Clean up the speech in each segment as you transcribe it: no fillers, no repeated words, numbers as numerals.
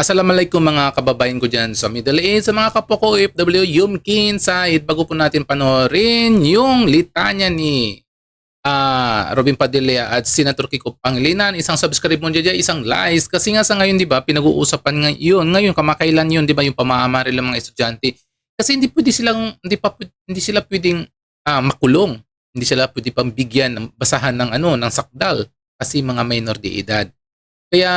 Assalamualaikum mga kababayan ko dyan sa Middle East, sa mga kapwa ko OFW, Yumkin, Said. Bago po natin panoorin yung litanya ni Robin Padilla at Senator Kiko Pangilinan, isang subscribe mo dyan, isang likes. Kasi nga sa ngayon, di ba, pinag-uusapan ngayon kamakailan yun, di ba, yung pamamaril ng mga estudyante. Kasi hindi sila pwedeng makulong. Hindi sila pwede pang bigyan ng basahan ng sakdal kasi mga minor de edad. Kaya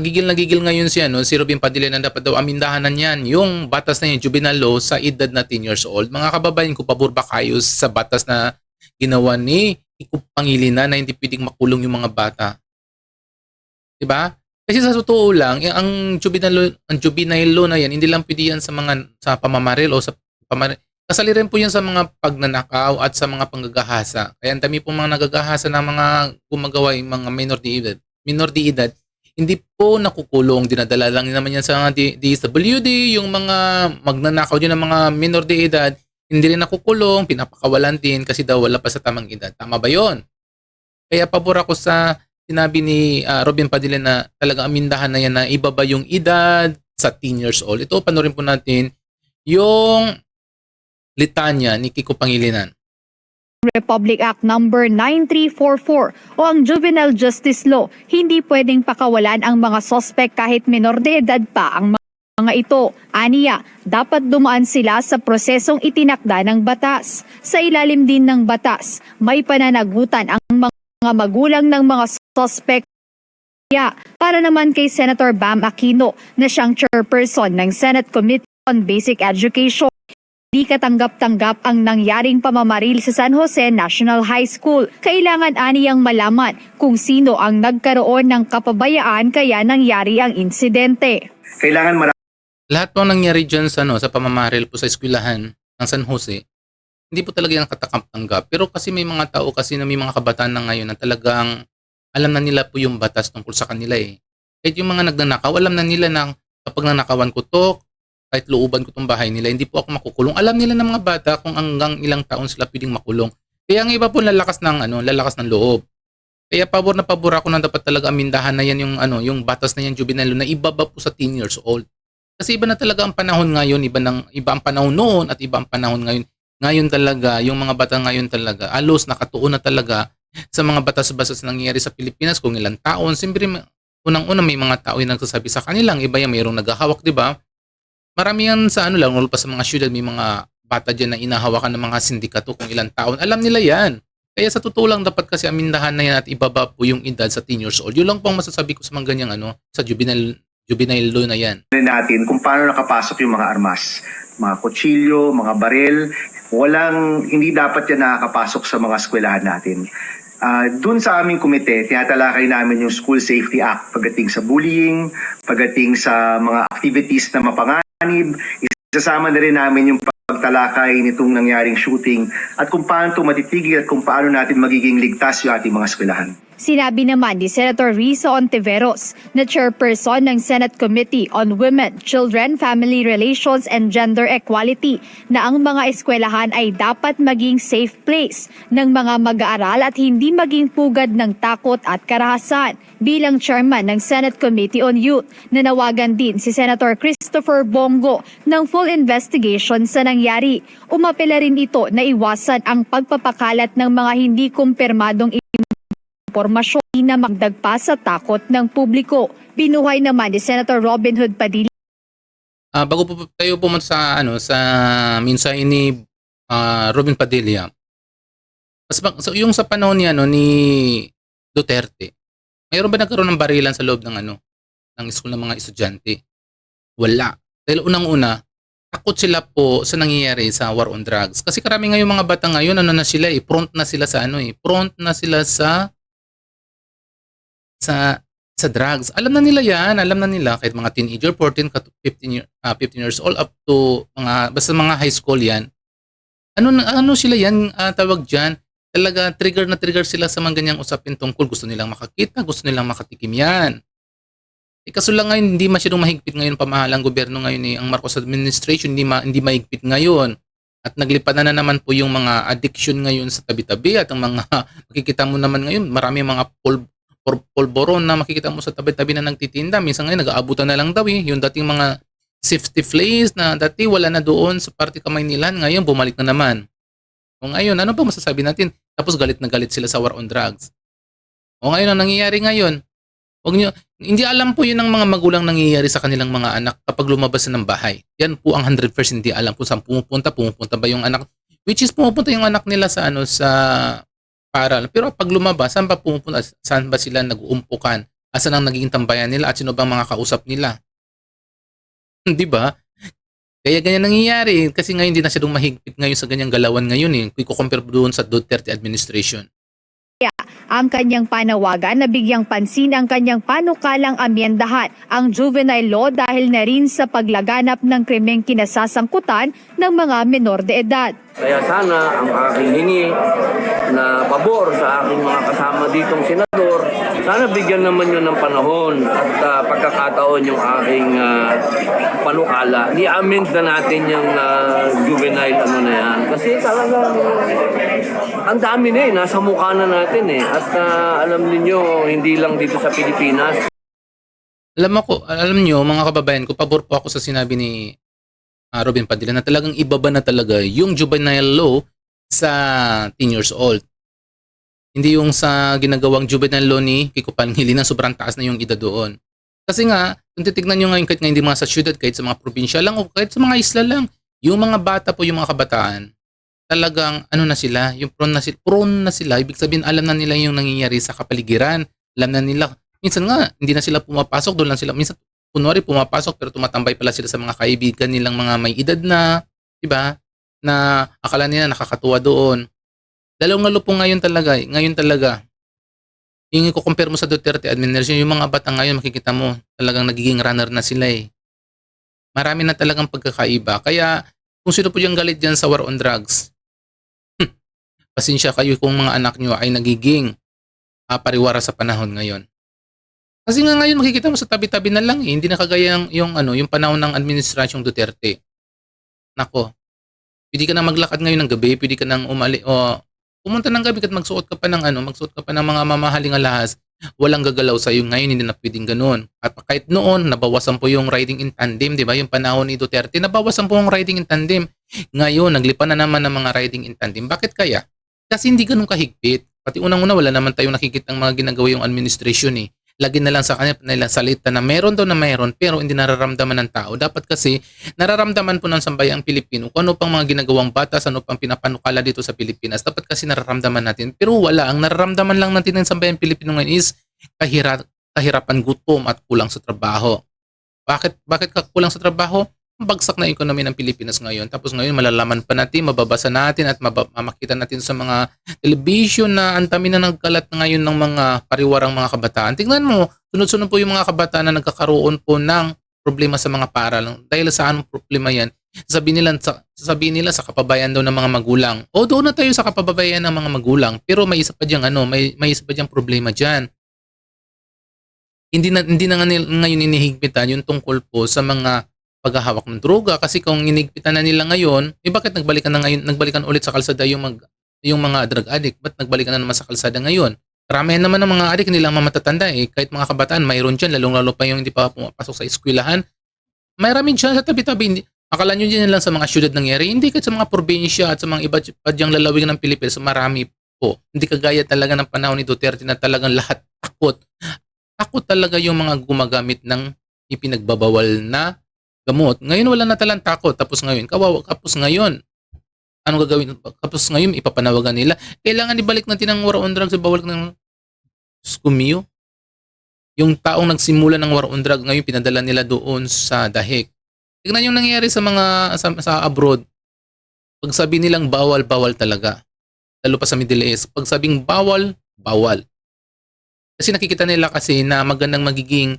gigil na gigil ngayon si Robin Padilla na dapat daw amindahanan yan yung batas na yung juvenile law sa edad na 10 years old. Mga kababayan ko, pabor ba kayo sa batas na ginawa ni Kiko Pangilinan na hindi pwedeng makulong yung mga bata? Diba? Kasi sa totoo lang, ang juvenile law na yan, hindi lang pwede yan sa pamamaril o sa pamamaril. Kasali rin po yan sa mga pagnanakaw at sa mga panggagahasa. Kaya ang dami pong mga nagagahasa ng mga gumagawa yung mga minor de edad, hindi po nakukulong, dinadala lang naman yan sa mga DSWD, yung mga magnanakaw din ng mga minor de edad, hindi rin nakukulong, pinapakawalan din kasi daw wala pa sa tamang edad. Tama ba yon? Kaya pabor ako sa sinabi ni Robin Padilla na talagang amindahan na yan na ibaba yung edad sa 10 years old. Ito, panoorin po natin yung litanya ni Kiko Pangilinan. Republic Act Number 9344 o ang Juvenile Justice Law, hindi pwedeng pakawalan ang mga sospek kahit minor de edad pa ang mga ito. Aniya, dapat dumaan sila sa prosesong itinakda ng batas. Sa ilalim din ng batas, may pananagutan ang mga magulang ng mga sospek. Para naman kay Senator Bam Aquino na siyang chairperson ng Senate Committee on Basic Education, di katanggap-tanggap ang nangyaring pamamaril sa San Jose National High School. Kailangan aniyang malaman kung sino ang nagkaroon ng kapabayaan kaya nangyari ang insidente. Lahat po nangyari dyan sa pamamaril po sa eskwelahan ng San Jose, hindi po talaga yung katanggap-tanggap. Pero kasi may mga tao kasi na may mga kabataan na ngayon na talagang alam na nila po yung batas tungkol sa kanila eh. Kahit yung mga nagnanakaw, alam na nila na kapag nanakawan ko to, kahit looban ko tong bahay nila, hindi po ako makukulong. Alam nila ng mga bata kung hanggang ilang taon sila pwedeng makulong. Kaya ang iba po lalakas ng loob. Kaya pabor na pabor ako na dapat talaga amindahan na yan yung batas na yan juvenile na ibaba po sa 10 years old. Kasi iba na talaga ang panahon ngayon, iba ang panahon noon at iba ang panahon ngayon. Ngayon talaga, yung mga bata ngayon talaga, alos nakatuon na talaga sa mga batas-batas na nangyayari sa Pilipinas kung ilang taon. Siyempre, unang-una may mga tao yung nagsasabi sa kanilang, iba yung mayroong naghahawak, di ba? Marami yan sa lalo pa sa mga syudad, may mga bata dyan na inahawakan ng mga sindikato kung ilang taon. Alam nila yan. Kaya sa totoo lang dapat kasi amindahan na yan at ibaba po yung edad sa 10 years old. Yun lang po ang masasabi ko sa mga ganyang sa juvenile law na yan. Natin kung paano nakapasok yung mga armas, mga kutsilyo, mga baril, hindi dapat yan nakakapasok sa mga eskwelahan natin. Doon sa aming komite, tinatalakay namin yung School Safety Act pagdating sa bullying, pagdating sa mga activities na mapanganib. Isasama na rin namin yung pagtalakay nitong nangyaring shooting at kung paano ito matitigil at kung paano natin magiging ligtas yung ating mga eskwelahan. Sinabi naman ni Senator Risa Ontiveros na chairperson ng Senate Committee on Women, Children, Family Relations and Gender Equality na ang mga eskwelahan ay dapat maging safe place ng mga mag-aaral at hindi maging pugad ng takot at karahasan. Bilang chairman ng Senate Committee on Youth, nanawagan din si Senator Christopher Bongo ng full investigation sa nangyari. Umapela rin ito na iwasan ang pagpapakalat ng mga hindi kumpirmadong impormasyon na magdagpa sa takot ng publiko. Binuhay naman ni Senator Robin Hood Padilla. Bago po tayo pumunta sa mensahe ni Robin Padilla. So yung sa panahon ni Duterte, mayroon ba nagkaroon ng barilan sa loob ng school ng mga estudyante? Wala. Dahil unang-una, takot sila po sa nangyayari sa war on drugs. Kasi karami ngayon mga bata ngayon, na sila front na sila front na sila sa drugs. Alam na nila yan, alam na nila kahit mga teenager, 14 to 15 years old up to basta mga high school yan. Ano sila yan, tawag diyan, talaga trigger sila sa mga ganyang usapin tungkol gusto nilang makakita, gusto nilang makatikim yan. Kaso lang ngayon hindi masyadong mahigpit ngayon pamahalang gobyerno ngayon ang Marcos administration hindi mahigpit ngayon. At naglipad na naman po yung mga addiction ngayon sa tabi-tabi at ang mga makikita mo naman ngayon marami mga polvoron na makikita mo sa tabi-tabi na nagtitinda. Minsan ngayon nag-aabutan na lang daw yung dating mga safety place na dati wala na doon sa parte kamay nila, ngayon bumalik na naman. O ngayon, ano ba masasabi natin? Tapos galit na galit sila sa war on drugs. O ngayon, ang nangyayari ngayon, hindi alam po yun ng mga magulang nangyayari sa kanilang mga anak kapag lumabas na ng bahay. Yan po ang 100% hindi alam kung saan pumupunta ba yung anak. Which is pumupunta yung anak nila sa sa paral. Pero pag lumabas, saan ba pumupunta? Saan ba sila nag-uumpukan? Asan ang naging tambayan nila? At sino bang mga kausap nila? Di ba? Kaya ganyan nangyayari. Kasi ngayon hindi na siya mahigpit ngayon sa ganyang galawan ngayon eh. Kung i-compare doon sa Duterte administration. Ang kanyang panawagan na bigyang pansin ang kanyang panukalang amyendahan ang juvenile law dahil na rin sa paglaganap ng krimeng kinasasangkutan ng mga menor de edad. Kaya sana ang aking hingi na pabor sa aking mga kasama ditong senador, sana bigyan naman yun ng panahon at pagkakataon yung aking panukala. I-amend na natin yung juvenile na yan. Kasi talagang ang dami na nasa mukha na natin eh. At alam niyo hindi lang dito sa Pilipinas. Alam niyo mga kababayan ko, pabor po ako sa sinabi ni Robin Padilla na talagang ibaba na talaga yung juvenile law sa 10 years old. Hindi yung sa ginagawang juvenile law ni Kiko Pangilinan na sobrang taas na yung edad doon. Kasi nga, kung titignan nyo ngayon kahit nga hindi mga sa syudad, kahit sa mga probinsya lang o kahit sa mga isla lang, yung mga bata po, yung mga kabataan, talagang ano na sila, yung prone na sila, ibig sabihin alam na nila yung nangyayari sa kapaligiran, alam na nila, minsan nga, hindi na sila pumapasok, doon lang sila, minsan kunwari pumapasok pero tumatambay pala sila sa mga kaibigan nilang mga may edad na, 'di ba? Na akala nila nakakatuwa doon. Lalong-lalo po ngayon talaga. Yung i-compare mo sa Duterte administration, yung mga bata ngayon makikita mo talagang nagiging runner na sila eh. Marami na talagang pagkakaiba. Kaya kung sino po yung galit diyan sa war on drugs, pasensya kayo kung mga anak nyo ay nagiging pariwara sa panahon ngayon. Kasi nga ngayon makikita mo sa tabi-tabi na lang eh. Hindi na kagaya yung panahon ng administrasyong Duterte. Nako. Pwede ka nang maglakad ngayon ng gabi, pwede ka nang pumunta ng gabi at magsuot ka pa ng mga mamahaling alahas. Walang gagalaw sa iyo. Ngayon hindi na pwedeng ganoon. At kahit noon nabawasan po yung riding in tandem, 'di ba? Yung panahon ni Duterte, nabawasan po yung riding in tandem. Ngayon naglipan na naman ng mga riding in tandem. Bakit kaya? Kasi hindi ganoon kahigpit. Pati unang-una wala naman tayong nakikita ng mga ginagawa yung administration eh. Lagi na lang sa kanya nila salita na meron pero hindi nararamdaman ng tao. Dapat kasi nararamdaman po ng sambayang Pilipino kung ano pang mga ginagawang batas, ano pang pinapanukala dito sa Pilipinas. Dapat kasi nararamdaman natin. Pero wala. Ang nararamdaman lang natin ng sambayang Pilipino ngayon is kahirapan, gutom at kulang sa trabaho. Bakit kulang sa trabaho? Bagsak na ekonomi ng Pilipinas ngayon. Tapos ngayon malalaman pa natin, mababasa natin at makita natin sa mga television na antami na nagkalat na ngayon ng mga pariwarang mga kabataan. Tingnan mo, sunod-sunod po yung mga kabataan na nagkakaroon po ng problema sa mga paaralan. Dahil sa anong problema yan? Sasabihin nila sa kapabayan daw ng mga magulang. O doon na tayo sa kapabayan ng mga magulang. Pero may isa pa diyang may isa pa diyang problema diyan. Hindi na ngayon inihigpitan yung tungkol po sa mga paghahawak ng droga kasi kung inigpitan na nila ngayon, bakit nagbalikan ulit sa kalsada yung mga drug addict? Ba't nagbalikan na naman sa kalsada ngayon? Karamihan naman ng mga addict hindi lang matatanda eh. Kahit mga kabataan, mayroon dyan, lalong-lalo pa yung hindi pa pumapasok sa eskwelahan. Mayroon dyan sa tabi-tabi. Akala nyo dyan lang sa mga syudad nangyari. Hindi kahit sa mga probinsya at sa mga iba dyang lalawig ng Pilipinas, marami po. Hindi kagaya talaga ng panahon ni Duterte na talagang lahat takot. Takot talaga yung mga gumagamit ng ipinagbabawal na gamot. Ngayon wala na talang takot. Tapos ngayon, anong gagawin? Tapos ngayon, ipapanawagan nila. Kailangan ibalik natin ang war on drugs. Bawal ng skumio. Yung taong nagsimula ng war on drugs, ngayon pinadala nila doon sa dahig. Tignan yung nangyayari sa mga sa abroad. Pag sabi nilang bawal, bawal talaga. Lalo pa sa Middle East. Pag sabing bawal, bawal. Kasi nakikita nila kasi na magandang magiging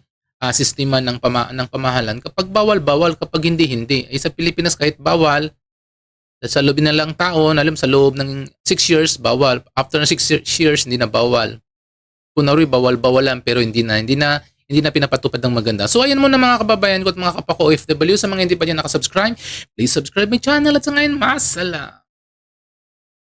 sistema ng pamahalan kapag bawal, kapag hindi. Ay sa Pilipinas kahit bawal, sa loob na lang taon, sa loob ng 6 years, bawal. After ng 6 years, hindi na bawal. Kunwari, bawal-bawalan pero hindi na pinapatupad ng maganda. So ayan muna mga kababayan ko at mga kapako OFW, sa mga hindi pa dyan nakasubscribe, please subscribe my channel at sa ngayon, masala.